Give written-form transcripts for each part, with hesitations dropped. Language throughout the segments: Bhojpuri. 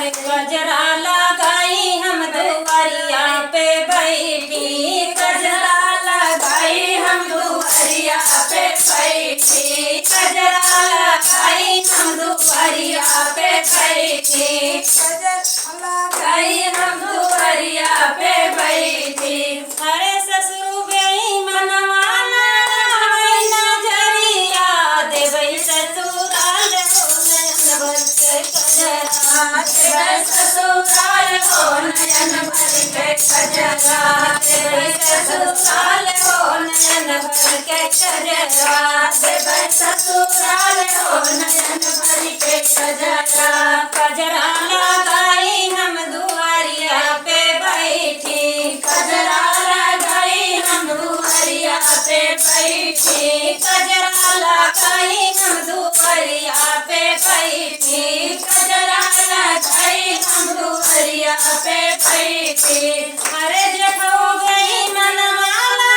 अरे गजरा लगाई हम दुआरिया पे बैठी, गजरा लगाई हम दुआरिया पे बैठी, गजरा लगाई हम दुआरिया पे बैठी, गजरा लगाई हम दुआरिया पे बैठी। अरे ससुर गई मनवाना नजरिया देवई ससुराल हो नयन भर के कजरा, देवै ससुराल हो नयन भर के कजरा, देवई ससुराल हो नयन भर के कजरा, देवै ससुराल हो नयन भर के कजरा। कजरा लगाई हम दुआरिया पे बैठी, गजरा लगाई हम दुआरिया पे बैठी, गजरा लगाई हम दुआरिया पे बैठी, गजरा लगाई हम दुआरिया पे बैठी। अरे जब हो गई मनवाला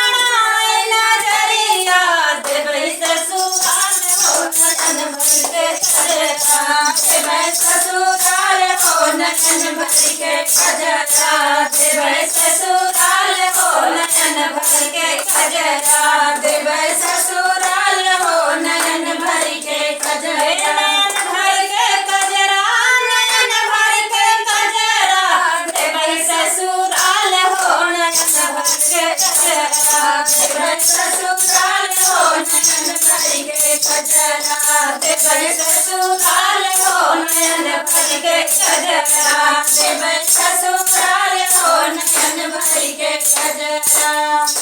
नजरिया देवई ससुराल हो नयन भर के कजरा, देवै ससुराल हो नयन भर के कजरा, देवै ससुराल हो नयन भर के कजरा, देवै ससुराल हो नयन भर के कजरा। नयन भर के कजरा, नयन भर के कजरा देवई ससुराल हो नयन भर के कजरा, देवै ससुराल हो नयन भर के कजरा, देवै ससुराल हो नयन भर के कजरा, देवै ससुराल हो नयन भर के कजरा।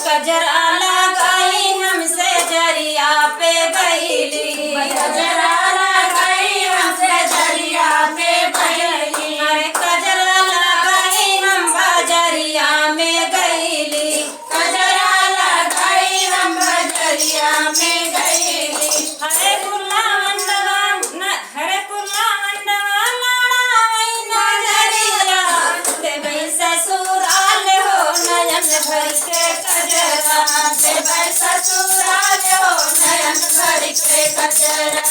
कजरा लगाई हमसे जरिया पे गईली, गजरा लगाई हमसे जरिया पे बैली, अरे कजरा लगाई हम बाजरिया में गईली, गजरा लगाई हम बजरिया में गईली। हरे कुल्ला मंडवा हरे कुल्ला मंडवा लड़ाई नजरिया देवई ससुराल हो नयन भर के कजरा, देवै ससुराल हो नयन भर के कजरा,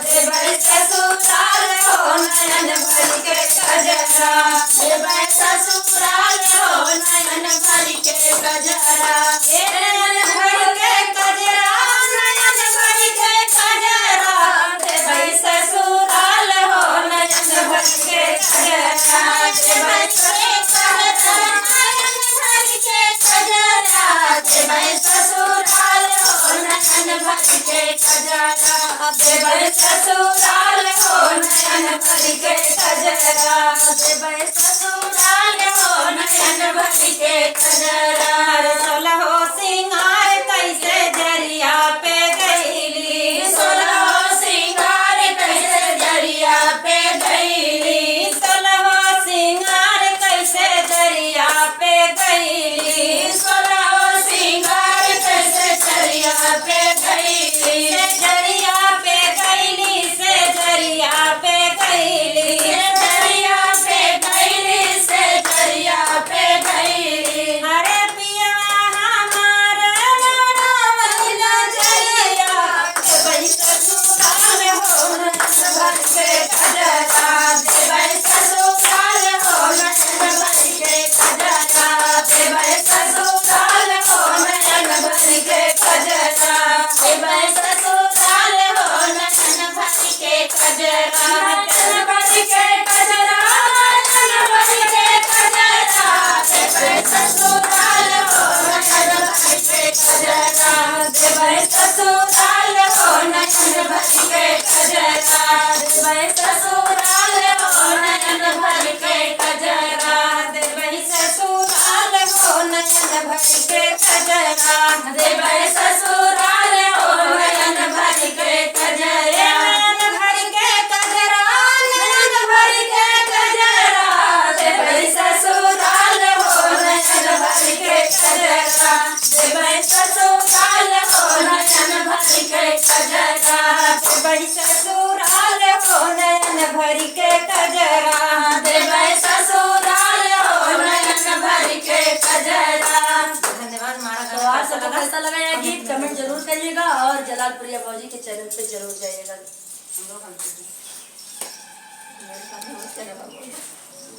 देवै ससुराल हो नयन भर के कजरा, देवै ससुराल हो नयन भर के कजरा। नयन भर के कजरा, नयन भर के कजरा देवई ससुराल हो नयन भर के कजरा, देवै ससुराल नयन भर के कजरा, देवै ससुराल हो नयन भर के कजरा, देवै ससुराल हो नयन भर के कजरा, देवै ससुराल हो नयन भर के कजरा। सोलहो सिंगार कैसे जरिया पे गईली, सोलहो सिंगार कैसे जरिया पे गईली, सोलहो सिंगार कैसे जरिया पे गईली, सोलहो सिंगार कैसे जरिया पे गईली, से जरिया पे गईली, से जरिया पे गईली, जरिया पे गईली, से जरिया पे गईली। हरे पियवा हमार लड़ावई नजरिया देवई ससुराल हो नयन भर के कजरा, देवै ससुराल हो नयन भर के कजरा, देवै ससुराल हो नयन भर के कजरा, देवै ससुराल हो नयन भर के कजरा, नयन भर के कजरा, नयन भर के कजरा, देवै ससुराल हो नयन भर के कजरा, देवै ससुराल हो नयन भर के कजरा, देवै ससुराल हो नयन भर के कजरा, देवई ससुराल हो नयन भर के कजरा, देवै ससुराल हो नयन भर के कजरा। नयन भर के कजरा, नयन भर के कजरा, देवै ससुराल हो नयन भर के कजरा, देवै ससुराल हो नयन भर के कजरा, देवई ससुराल हो नयन भर के कजरा, देवै ससुराल हो नयन भर के कजरा। धन्यवाद मारा। तो आप सबको कैसा लगा यह गीत कमेंट जरूर करिएगा और जलाल प्रिया भौजी के चैनल पे जरूर जाइएगा।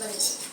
बने।